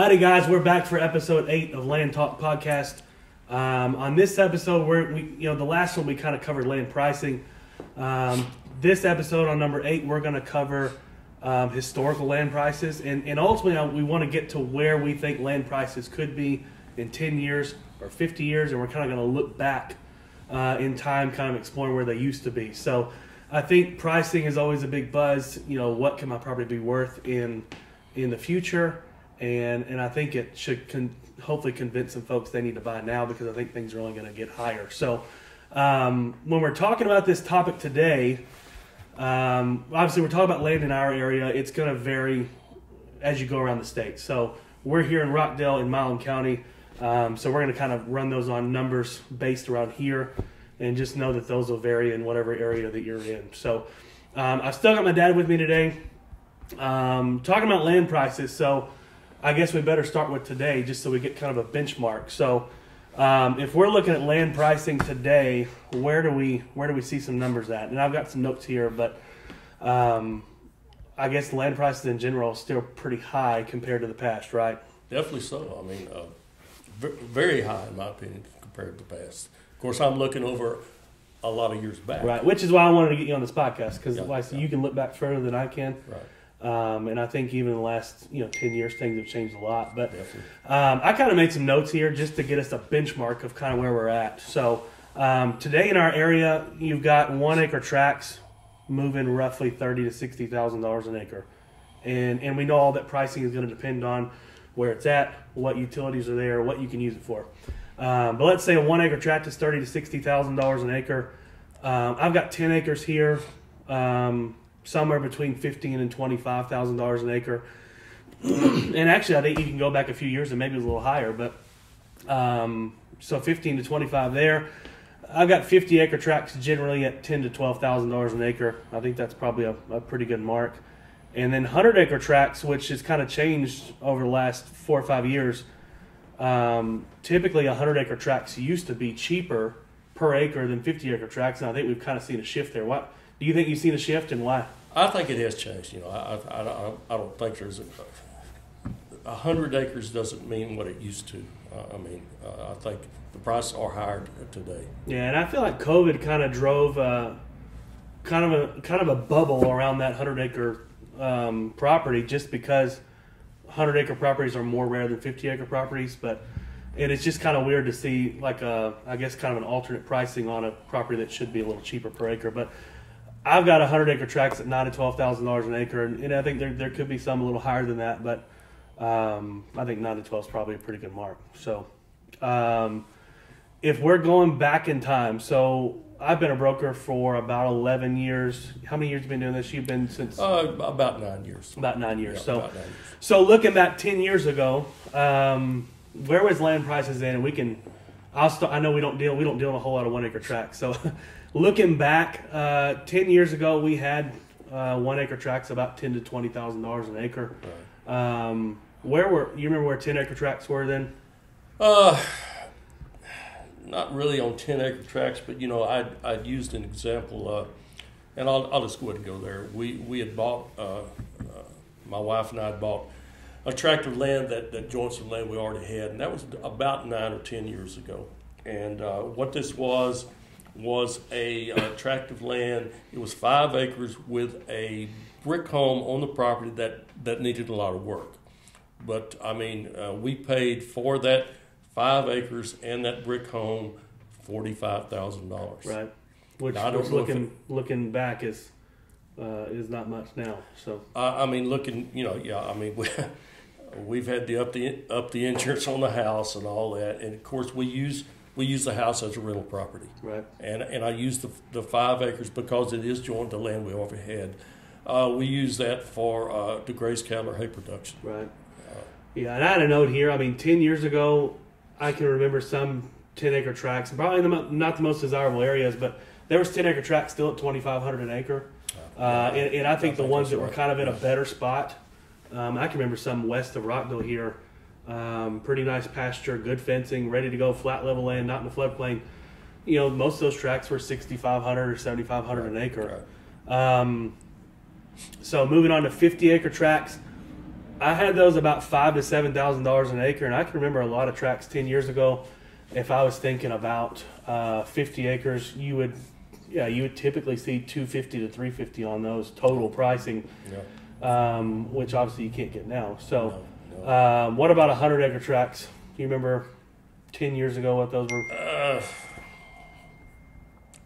Howdy guys, we're back for episode 8 of Land Talk Podcast. On this episode, the last one we kind of covered land pricing. This episode on number 8, we're going to cover historical land prices, and ultimately we want to get to where we think land prices could be in 10 years or 50 years, and we're kind of going to look back in time, kind of exploring where they used to be. So I think pricing is always a big buzz. You know, what can my property be worth in the future? And I think it should hopefully convince some folks they need to buy now, because I think things are only going to get higher. So when we're talking about this topic today, obviously we're talking about land in our area. It's going to vary as you go around the state. So we're here in Rockdale in Milam County. So we're going to kind of run those on numbers based around here, and just know that those will vary in whatever area that you're in. So I've still got my dad with me today, talking about land prices. So I guess we better start with today, just so we get kind of a benchmark. So if we're looking at land pricing today, where do we see some numbers at? And I've got some notes here, but I guess land prices in general are still pretty high compared to the past, right? Definitely so. I mean, very high in my opinion compared to the past. Of course, I'm looking over a lot of years back. Right, which is why I wanted to get you on this podcast, because you can look back further than I can. Right. And I think even in the last 10 years, things have changed a lot. But I kind of made some notes here just to get us a benchmark of kind of where we're at. So today in our area, you've got 1 acre tracts moving roughly $30,000 to $60,000 an acre, and we know all that pricing is going to depend on where it's at, what utilities are there, what you can use it for. But let's say a 1 acre tract is $30,000 to $60,000 an acre. I've got 10 acres here. Somewhere between $15,000 and $25,000 an acre. And actually, I think you can go back a few years and maybe it was a little higher, but so 15 to 25 there. I've got 50 acre tracts generally at $10,000 to $12,000 an acre. I think that's probably a pretty good mark. And then 100 acre tracts, which has kind of changed over the last 4 or 5 years. Typically 100 acre tracts used to be cheaper per acre than 50 acre tracts, and I think we've kind of seen a shift there. What do you think you've seen a shift, and why? I think it has changed. I don't think there's 100 acres doesn't mean what it used to. I think the prices are higher today. Yeah, and I feel like COVID kind of drove kind of a bubble around that 100 acre property, just because 100 acre properties are more rare than 50 acre properties. And it's just kind of weird to see I guess kind of an alternate pricing on a property that should be a little cheaper per acre. But I've got 100 acre tracts at $9,000 to $12,000 an acre, and I think there could be some a little higher than that, but I think 9 to 12 is probably a pretty good mark. So if we're going back in time, so I've been a broker for about 11 years. How many years have you been doing this? You've been since about 9 years. About 9 years. Yeah, about 9 years. So looking back 10 years ago, where was land prices then? And I know we don't deal in a whole lot of 1 acre tracts. So looking back, 10 years ago, we had 1 acre tracts about $10,000 to $20,000 an acre. Right. You remember where 10 acre tracts were then? Not really on 10 acre tracts, but I'd used an example, and I'll just go ahead and go there. We had bought, my wife and I had bought a tract of land that joined some land we already had, and that was about 9 or 10 years ago. And what this was a tract of land. It was 5 acres with a brick home on the property that needed a lot of work. But we paid for that 5 acres and that brick home $45,000. Right, which looking back is not much now. So we've had to up the insurance on the house and all that, and of course we use the house as a rental property. Right. And I use the 5 acres because it is joined to land we already had. We use that for to graze cattle or hay production. Right. And I had a note here. 10 years ago, I can remember some 10 acre tracts, probably not the most desirable areas, but there was 10 acre tracts still at $2,500 an acre. And I think the ones that were kind of in a better spot, I can remember some west of Rockville here. Pretty nice pasture, good fencing, ready to go, flat level land, not in the floodplain. Most of those tracts were $6,500 or $7,500 an acre. Right. So moving on to 50 acre tracts, I had those about $5,000 to $7,000 an acre, and I can remember a lot of tracks 10 years ago. If I was thinking about 50 acres, you would typically see 250 to 350 on those total pricing, which obviously you can't get now. So, No. what about 100-acre tracks? Do you remember 10 years ago what those were?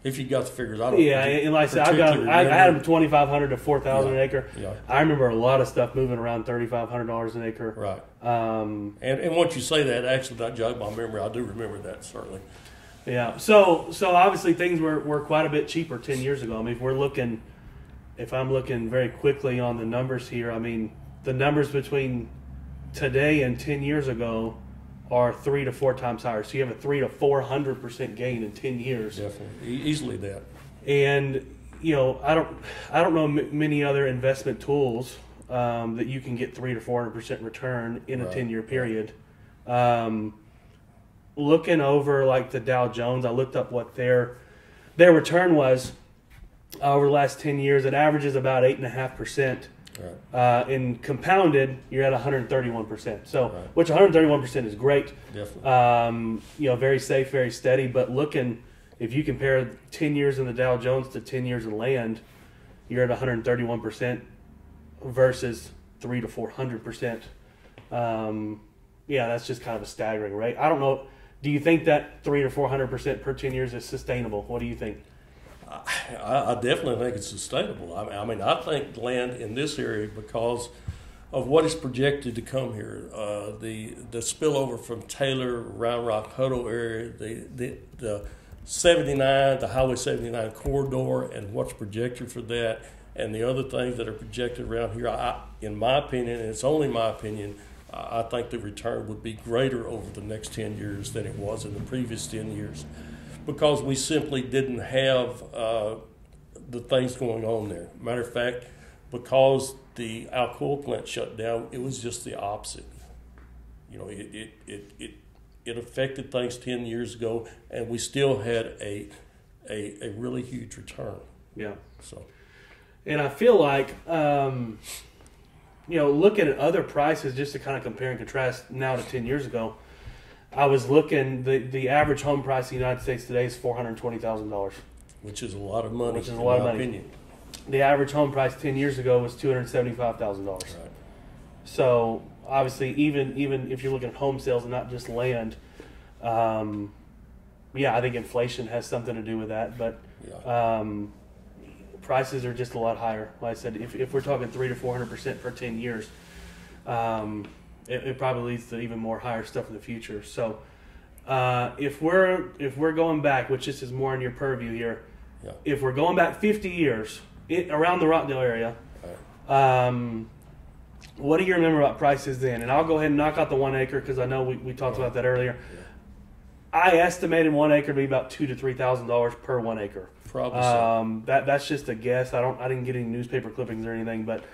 If you got the figures, I don't. Yeah, and like I said, I had them 2,500 to 4,000 an acre. Yeah. I remember a lot of stuff moving around $3,500 an acre. Right. And once you say that, actually, that jogged my memory. I do remember that, certainly. Yeah. So obviously things were quite a bit cheaper 10 years ago. I mean, if I'm looking very quickly on the numbers here, I mean, the numbers between today and 10 years ago are 3 to 4 times higher. So you have a 300 to 400% gain in 10 years. Definitely, easily that. And I don't know many other investment tools that you can get 300 to 400% return in a 10-year period. Looking over like the Dow Jones, I looked up what their return was over the last 10 years. It averages about 8.5%. Right. In compounded, you're at 131%. So, which 131% is great. Definitely. Very safe, very steady. But if you compare 10 years in the Dow Jones to 10 years in land, you're at 131% versus 300 to 400%. That's just kind of a staggering rate. I don't know. Do you think that 300 to 400% per 10 years is sustainable? What do you think? I definitely think it's sustainable. I mean, I think land in this area, because of what is projected to come here, the spillover from Taylor, Round Rock, Hutto area, the 79, the Highway 79 corridor, and what's projected for that, and the other things that are projected around here. In my opinion, and it's only my opinion, I think the return would be greater over the next 10 years than it was in the previous 10 years. Because we simply didn't have the things going on there. Matter of fact, because the Alcoa plant shut down, it was just the opposite. It affected things 10 years ago, and we still had a really huge return. Yeah. So, and I feel like looking at other prices just to kind of compare and contrast now to 10 years ago. I was looking, the average home price in the United States today is $420,000. Which is a lot of money, in my opinion. The average home price 10 years ago was $275,000. Right. So, obviously, even if you're looking at home sales and not just land, I think inflation has something to do with that. But prices are just a lot higher. Like I said, if we're talking 300 to 400% per 10 years, it probably leads to even more higher stuff in the future. So, if we're going back, which this is more in your purview here, if we're going back 50 years around the Rockdale area, what do you remember about prices then? And I'll go ahead and knock out the 1 acre because I know we talked about that earlier. Yeah. I estimated 1 acre to be about $2,000 to $3,000 per 1 acre. Probably so. That's just a guess. I didn't get any newspaper clippings or anything, but.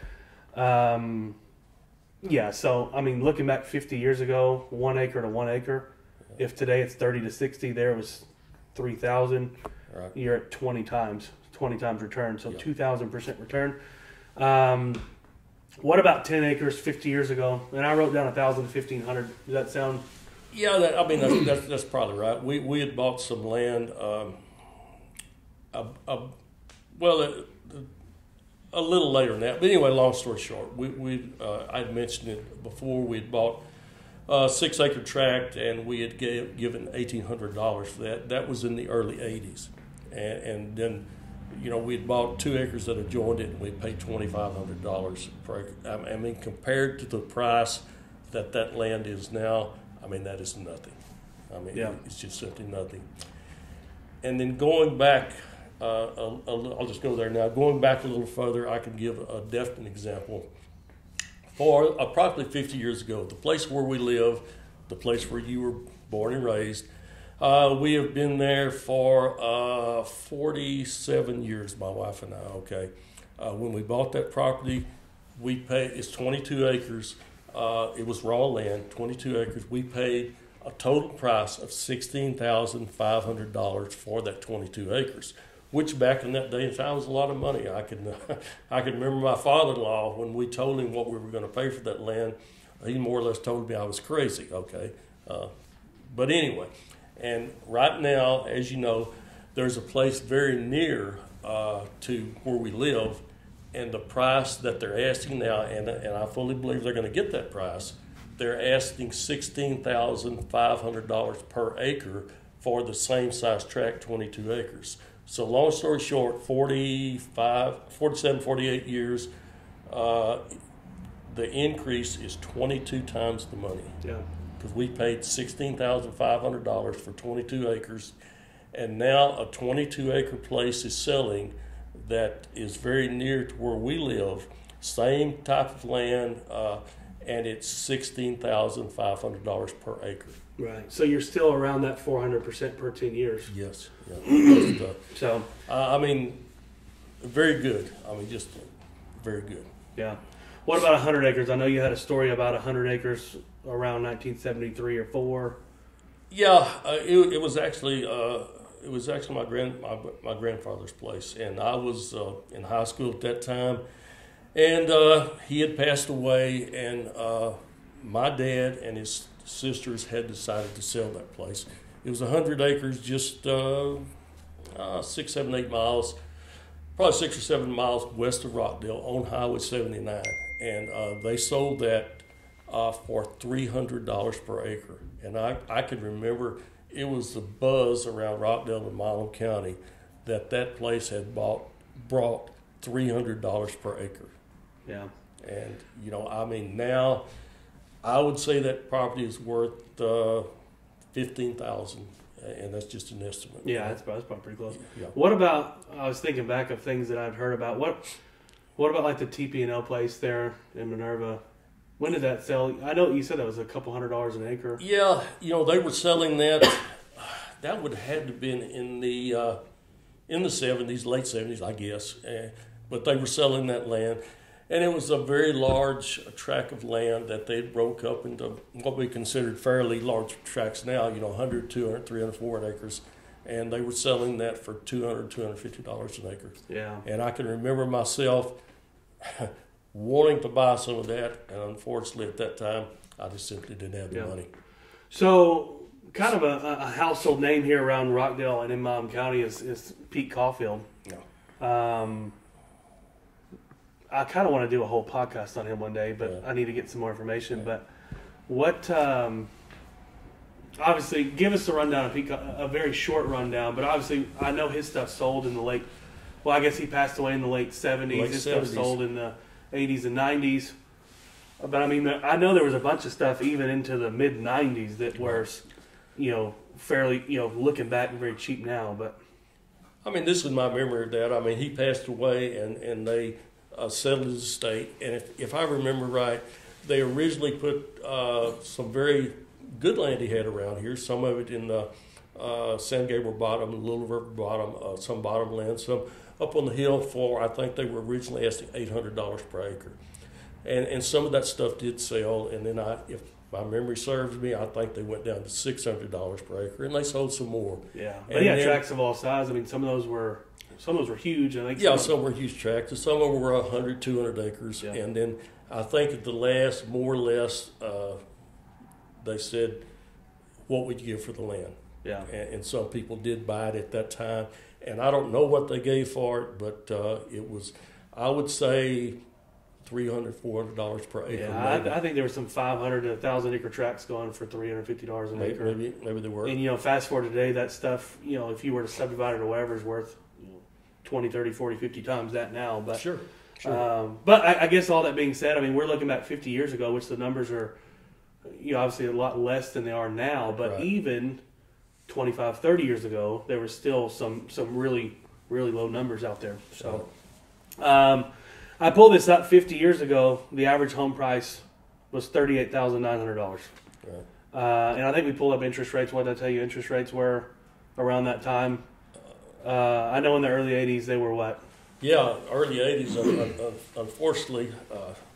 So I mean, looking back 50 years ago, 1 acre to 1 acre. Yeah. If today it's 30 to 60, there was 3,000. Right. You're at 20 times return, so 2,000% return. What about 10 acres 50 years ago? And I wrote down 1,000 to 1,500. Does that sound? Yeah, that's probably right. We had bought some land. A little later than that, but anyway, long story short, I'd mentioned it before. We had bought a 6-acre tract, and we had given $1,800 for that. That was in the early '80s, and then, we had bought 2 acres that adjoined it, and we paid $2,500 per acre. I mean, compared to the price that land is now, I mean, that is nothing. I mean, It's just simply nothing. And then going back. I'll just go there now. Going back a little further, I can give a definite example. For approximately 50 years ago, the place where we live, the place where you were born and raised, we have been there for 47 years, my wife and I, okay. When we bought that property, it's 22 acres. It was raw land, 22 acres. We paid a total price of $16,500 for that 22 acres. which back in that day and time was a lot of money. I can remember my father-in-law when we told him what we were going to pay for that land. He more or less told me I was crazy. Okay, but anyway, and right now, as you know, there's a place very near to where we live, and the price that they're asking now, and I fully believe they're going to get that price. They're asking $16,500 per acre for the same size tract, 22 acres. So long story short, 47, 48 years, the increase is 22 times the money. Yeah. Because we paid $16,500 for 22 acres, and now a 22-acre place is selling that is very near to where we live, same type of land, and it's $16,500 per acre. Right. So you're still around that 400% per 10 years. Yes. Yeah. So. I mean, very good. I mean, just very good. Yeah. What about 100 acres? I know you had a story about 100 acres around 1973 or 4. Yeah, it was actually my grandfather's place, and I was in high school at that time, and he had passed away, and my dad and his sisters had decided to sell that place. It was 100 acres, just 6, 7, 8 miles, probably 6 or 7 miles west of Rockdale on Highway 79, and they sold that for $300 per acre. And I can remember it was the buzz around Rockdale and Milam County that place had brought $300 per acre. Yeah. And, you know, I mean, now I would say that property is worth $15,000, and that's just an estimate. Yeah, that's probably pretty close. Yeah. What about, I was thinking back of things that I've heard about. What about like the TP&L place there in Minerva? When did that sell? I know you said that was a couple $100 an acre. Yeah, you know, they were selling that. That would have had to have been in the 70s, late 70s, I guess. But they were selling that land. And it was a very large tract of land that they broke up into what we considered fairly large tracts now, you know, 100, 200, 300, 400 acres. And they were selling that for $200, $250 an acre. Yeah. And I can remember myself wanting to buy some of that, and unfortunately at that time, I just simply didn't have the money. So, kind of a household name here around Rockdale and in Milam County is Pete Caulfield. Yeah. I kind of want to do a whole podcast on him one day, but I need to get some more information. But what, obviously, give us a rundown of Pete, a very short rundown, but obviously I know his stuff sold in the late, well, I guess he passed away in the late 70s. His stuff sold in the 80s and 90s. But I mean, I know there was a bunch of stuff even into the mid 90s that was, you know, fairly, you know, looking back, very cheap now. But I mean, this is my memory of that. I mean, he passed away, and they settled his estate. And if I remember right, they originally put some very good land he had around here. Some of it in the San Gabriel bottom, Little River bottom, some bottom land, some up on the hill for, I think they were originally asking $800 per acre. And some of that stuff did sell, and then if my memory serves me, I think they went down to $600 per acre, and they sold some more. Yeah, but yeah, tracts of all sizes. I mean, some of those were huge. I think. Yeah, some were huge tracts, and some of them were 100, 200 acres. Yeah. And then I think at the last, more or less, they said, "What would you give for the land?" Yeah, and some people did buy it at that time, and I don't know what they gave for it, but it was, I would say, $300, $400 per acre. Yeah, I think there were some 500 to 1,000 acre tracts going for $350 an acre. Maybe they were. And, you know, fast forward today, that stuff, you know, if you were to subdivide it or whatever, is worth 20, 30, 40, 50 times that now. But, sure. But I guess all that being said, I mean, we're looking back 50 years ago, which the numbers are, you know, obviously a lot less than they are now. But right. Even 25, 30 years ago, there was still some really, really low numbers out there. So, I pulled this up 50 years ago. The average home price was $38,900. Right. And I think we pulled up interest rates. What did I tell you interest rates were around that time? I know in the early 80s they were what? Yeah, early 80s. Unfortunately,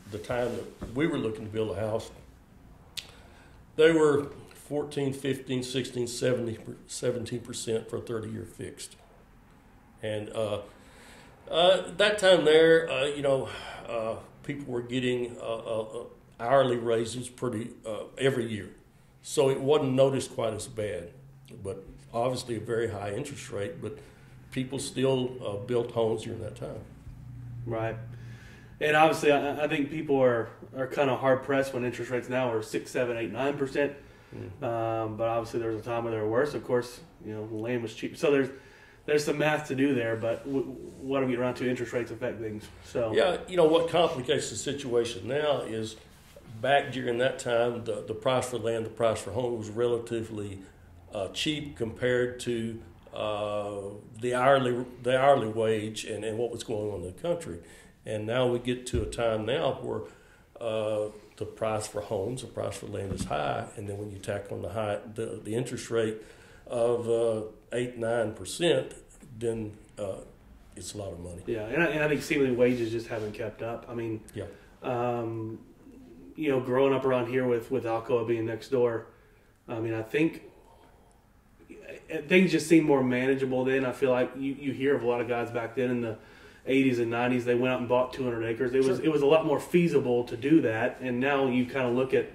the time that we were looking to build a house, they were 14, 15, 16, 17% for a 30-year fixed. And that time there, people were getting hourly raises pretty every year, so it wasn't noticed quite as bad. But obviously, a very high interest rate. But people still built homes during that time. Right. And obviously, I think people are kind of hard pressed when interest rates now are 6, 7, 8, 9%. But obviously, there was a time where they were worse. Of course, land was cheap, so there's some math to do there. But what I'm getting around to, interest rates affect things. So yeah, what complicates the situation now is back during that time, the price for land, the price for home was relatively cheap compared to the hourly wage and what was going on in the country. And now we get to a time now where the price for homes, the price for land is high, and then when you tack on the interest rate of 8-9%, then it's a lot of money. Yeah, and I think seemingly wages just haven't kept up. I mean, yeah. Growing up around here with Alcoa being next door, I mean, I think things just seem more manageable then. I feel like you hear of a lot of guys back then in the 80s and 90s, they went out and bought 200 acres. It was a lot more feasible to do that. And now you kind of look at,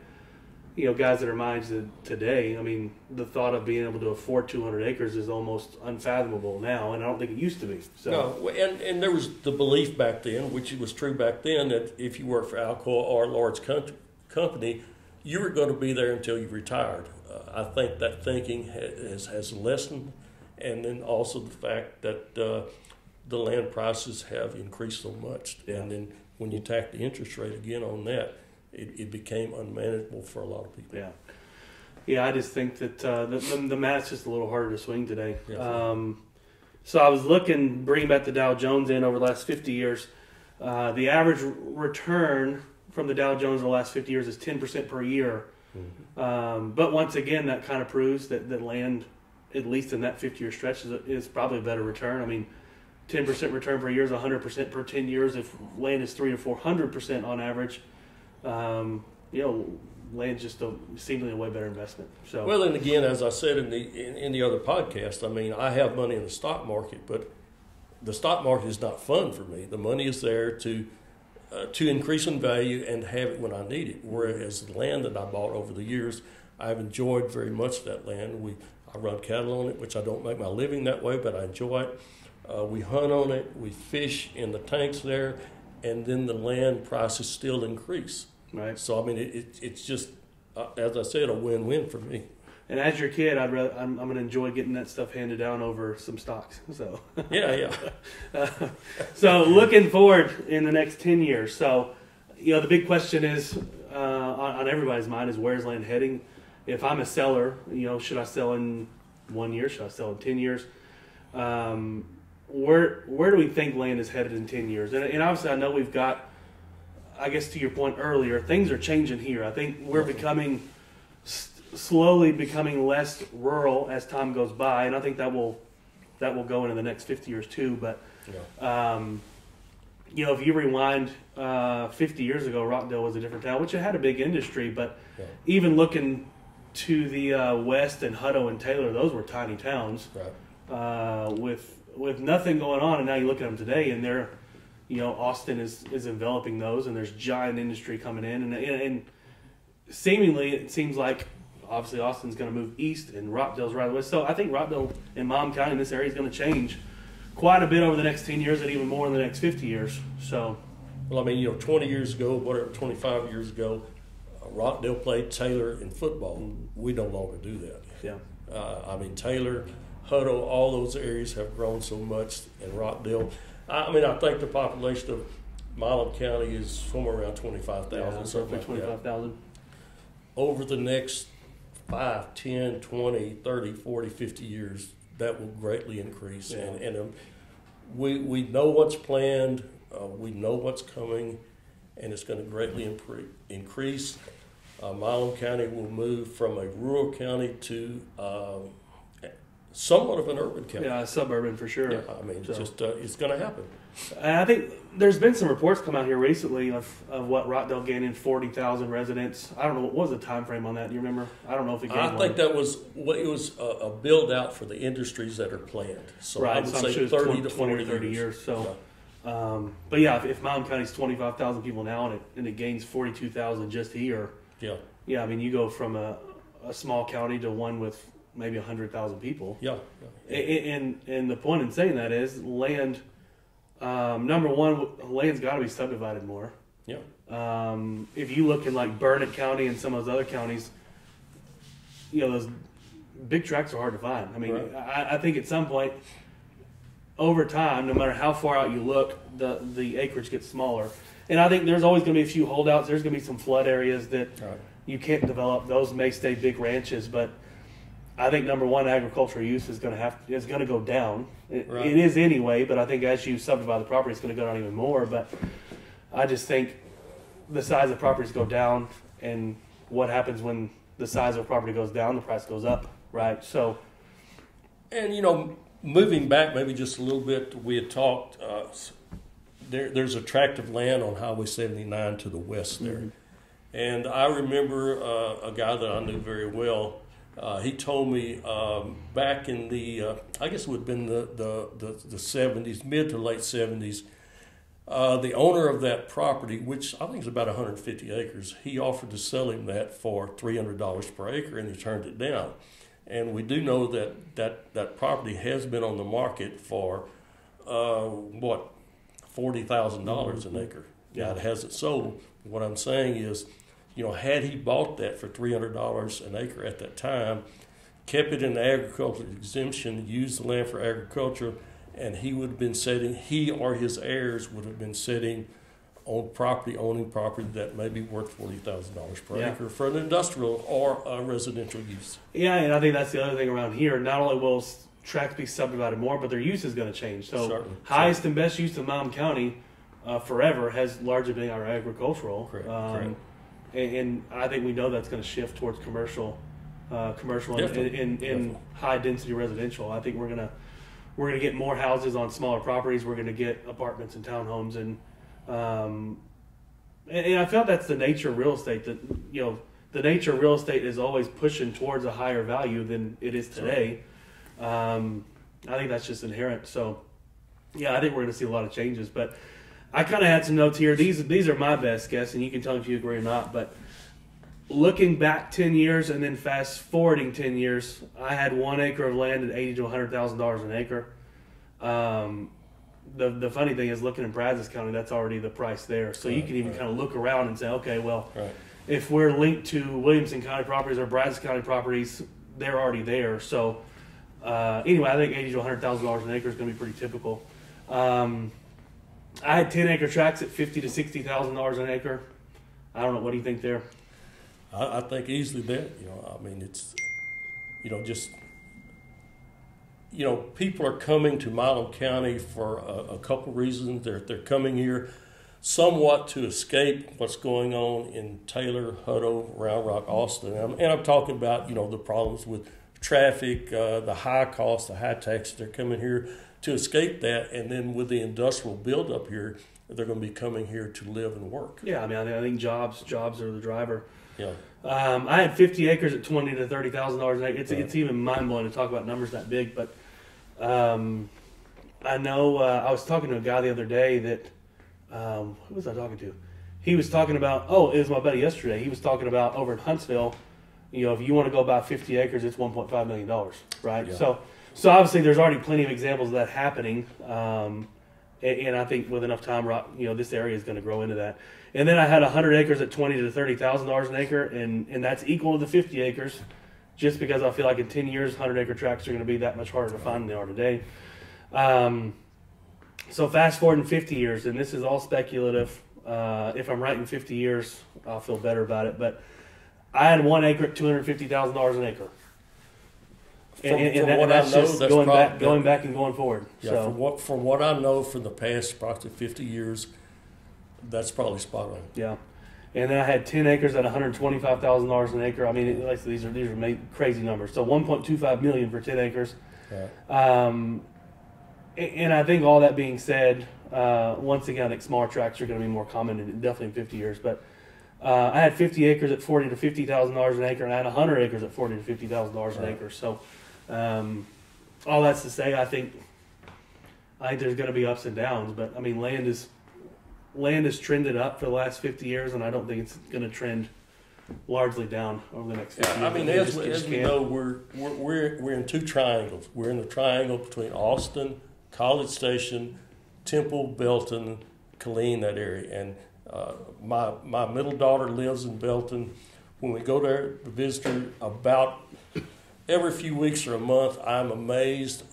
guys that are my age today. I mean, the thought of being able to afford 200 acres is almost unfathomable now, and I don't think it used to be. So. No, and there was the belief back then, which was true back then, that if you worked for Alcoa or a large company, you were going to be there until you retired. I think that thinking has lessened, and then also the fact that the land prices have increased so much. Yeah. And then when you tack the interest rate again on that, it became unmanageable for a lot of people. Yeah. Yeah, I just think that the math's just a little harder to swing today. Yeah. So I was bringing back the Dow Jones in over the last 50 years. The average return from the Dow Jones in the last 50 years is 10% per year. Mm-hmm. But once again, that kind of proves that land, at least in that 50-year stretch, is probably a better return. I mean, 10% return per year is 100% per 10 years. If land is 300 to 400% on average, land's just seemingly a way better investment. So well, and again, as I said in the other podcast, I mean, I have money in the stock market, but the stock market is not fun for me. The money is there to increase in value and have it when I need it. Whereas the land that I bought over the years, I've enjoyed very much that land. I run cattle on it, which I don't make my living that way, but I enjoy it. We hunt on it, we fish in the tanks there, and then the land prices still increase. Right. So I mean, it's just, as I said, a win-win for me. And as your kid, I'm going to enjoy getting that stuff handed down over some stocks. So yeah. So looking forward in the next 10 years. So the big question is on everybody's mind is, where's land heading? If I'm a seller, should I sell in 1 year? Should I sell in 10 years? Where do we think land is headed in 10 years? And obviously, I know we've got, I guess to your point earlier, things are changing here. I think we're slowly becoming less rural as time goes by, and I think that will go into the next 50 years too. But if you rewind 50 years ago, Rockdale was a different town, which it had a big industry. But even looking to the west and Hutto and Taylor, those were tiny towns with nothing going on. And now you look at them today, and they're, Austin is enveloping those, and there's giant industry coming in, and seemingly it seems like obviously Austin's going to move east and Rockdale's right away. So I think Rockdale and Mom County in this area is going to change quite a bit over the next 10 years and even more in the next 50 years. So, well, I mean, 20 years ago, 25 years ago, Rockdale played Taylor in football. Mm-hmm. We no longer do that. Yeah. I mean, Taylor, Hutto, all those areas have grown so much, and Rockdale. I mean, I think the population of Milam County is somewhere around 25,000. Yeah, something like 25,000. Over the next 5, 10, 20, 30, 40, 50 years, that will greatly increase. Yeah. And we know what's planned, we know what's coming, and it's going to greatly increase. somewhat of an urban county. Yeah, suburban for sure. Yeah, I mean, So- just it's going to happen. And I think there's been some reports come out here recently of what Rockdale gaining 40,000 residents. I don't know what was the time frame on that. Do you remember? I don't know if it gained I think that was it was a build out for the industries that are planned. So I right. would So I'm say sure 30 it's to 20 40 or 30 years. So, but yeah, if Mountain County's 25,000 people now and it gains 42,000 just here, Yeah, yeah, I mean you go from a small county to one with maybe 100,000 people. yeah, And the point in saying that is land. Number one, land's got to be subdivided more. yeah. If you look in like Burnett County and some of those other counties, you know, those big tracts are hard to find. I mean, Right. I think at some point, over time, no matter how far out you look, the acreage gets smaller. And I think there's always going to be a few holdouts. There's going to be some flood areas that Right. you can't develop. Those may stay big ranches, but I think number one, agricultural use is going to go down. Right. It is anyway, but I think as you subdivide the property, it's going to go down even more. But I just think the size of properties go down, and what happens when the size of property goes down, the price goes up, right? So, And moving back maybe just a little bit, we had talked. There's a tract of land on Highway 79 to the west there, and I remember a guy that I knew very well. He told me back in the I guess it would have been the 70s, mid to late 70s. The owner of that property, which I think is about 150 acres, he offered to sell him that for $300 per acre, and he turned it down. And we do know that property has been on the market for $40,000 an acre. Yeah, it hasn't sold. What I'm saying is, had he bought that for $300 an acre at that time, kept it in the agricultural exemption, used the land for agriculture, and he or his heirs would have been sitting on owning property that may be worth $40,000 per acre for an industrial or a residential use. yeah, and I think that's the other thing around here. Not only will tracts be subdivided more, but their use is going to change. So, Certainly. highest and best use of Mountain County forever has largely been our agricultural. Correct. And I think we know that's going to shift towards commercial and high density residential. I think we're gonna get more houses on smaller properties. We're gonna get apartments and townhomes, and I felt that's the nature of real estate. That the nature of real estate is always pushing towards a higher value than it is today. I think that's just inherent. So yeah, I think we're gonna see a lot of changes, but. I kind of had some notes here. These are my best guess, and you can tell me if you agree or not. But looking back 10 years and then fast forwarding 10 years, I had 1 acre of land at $80,000 to $100,000 an acre. The funny thing is, looking in Brazos County, that's already the price there. So you can even kind of look around and say, okay, well, if we're linked to Williamson County properties or Brazos County properties, they're already there. So anyway, I think $80,000 to $100,000 an acre is going to be pretty typical. I had 10-acre tracts at $50,000 to $60,000 an acre. I don't know. What do you think there? I think easily that. I mean, it's, just, people are coming to Milam County for a couple reasons. They're coming here somewhat to escape what's going on in Taylor, Hutto, Round Rock, Austin. And I'm talking about, the problems with traffic, the high cost, the high taxes. They're coming here to escape that, and then with the industrial buildup here, they're going to be coming here to live and work. Yeah, I mean, I think jobs are the driver. Yeah. I had 50 acres at $20,000 to $30,000 an acre. It's even mind blowing to talk about numbers that big, but I know I was talking to a guy the other day that who was I talking to? He was talking about it was my buddy yesterday. He was talking about over in Huntsville. If you want to go buy 50 acres, it's $1.5 million, right? Yeah. So obviously there's already plenty of examples of that happening, and I think with enough time, this area is going to grow into that. And then I had 100 acres at $20,000 to $30,000 an acre, and that's equal to the 50 acres, just because I feel like in 10 years, 100-acre tracts are going to be that much harder to find than they are today. So fast forward in 50 years, and this is all speculative. If I'm right in 50 years, I'll feel better about it. But I had 1 acre at $250,000 an acre. That's just going back and going forward. Yeah, so, from what I know from the past approximately 50 years, that's probably spot on. Yeah. And then I had 10 acres at $125,000 an acre. I mean, these are crazy numbers. So $1.25 million for 10 acres. Right. And I think all that being said, once again, I think smaller tracts are going to be more common, definitely in 50 years. But I had 50 acres at $40,000 to $50,000 an acre, and I had 100 acres at $40,000 to $50,000 an acre. So all that's to say, I think there's going to be ups and downs. But I mean, land has trended up for the last 50 years, and I don't think it's going to trend largely down over the next 50 years. I mean, as we know, we're in two triangles. We're in the triangle between Austin, College Station, Temple, Belton, Killeen, that area. And my middle daughter lives in Belton. When we go there to visit her about every few weeks or a month, I'm amazed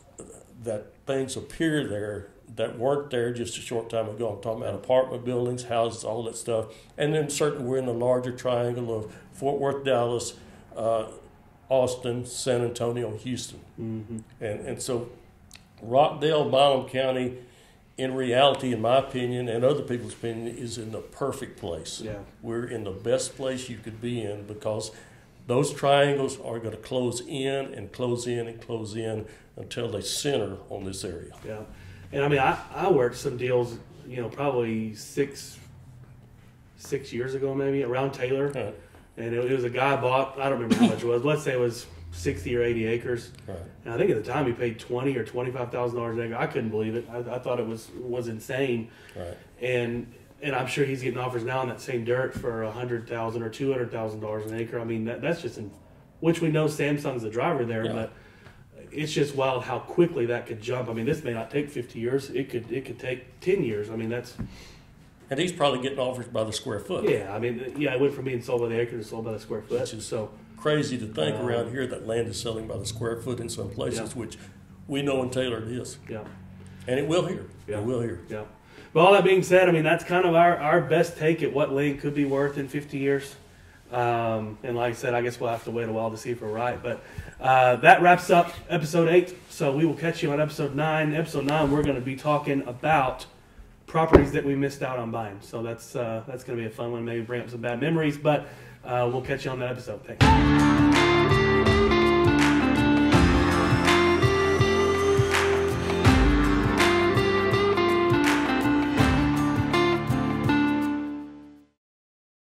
that things appear there that weren't there just a short time ago. I'm talking about apartment buildings, houses, all that stuff. And then certainly we're in the larger triangle of Fort Worth, Dallas, Austin, San Antonio, Houston. Mm-hmm. And so Rockdale, Milam County, in reality, in my opinion, and other people's opinion, is in the perfect place. Yeah. We're in the best place you could be in because those triangles are going to close in and close in and close in until they center on this area. Yeah. And I mean, I worked some deals, probably six years ago, maybe around Taylor. Right. And it was a guy bought, I don't remember how much it was. Let's say it was 60 or 80 acres. Right. And I think at the time he paid $20,000 or $25,000 an acre. I couldn't believe it. I thought it was insane. Right. And I'm sure he's getting offers now on that same dirt for $100,000 or $200,000 an acre. I mean, that's just which we know Samsung's the driver there, but it's just wild how quickly that could jump. I mean, this may not take 50 years. It could take 10 years. I mean, that's... And he's probably getting offers by the square foot. Yeah, I mean, it went from being sold by the acre to sold by the square foot. Which is so crazy to think around here that land is selling by the square foot in some places, which we know in Taylor it is. Yeah. And it will here. Yeah. It will here. Yeah. But all that being said, I mean, that's kind of our best take at what land could be worth in 50 years. And like I said, I guess we'll have to wait a while to see if we're right. But that wraps up episode 8. So we will catch you on episode 9. Episode 9, we're going to be talking about properties that we missed out on buying. So that's going to be a fun one. Maybe bring up some bad memories. But we'll catch you on that episode. Thanks.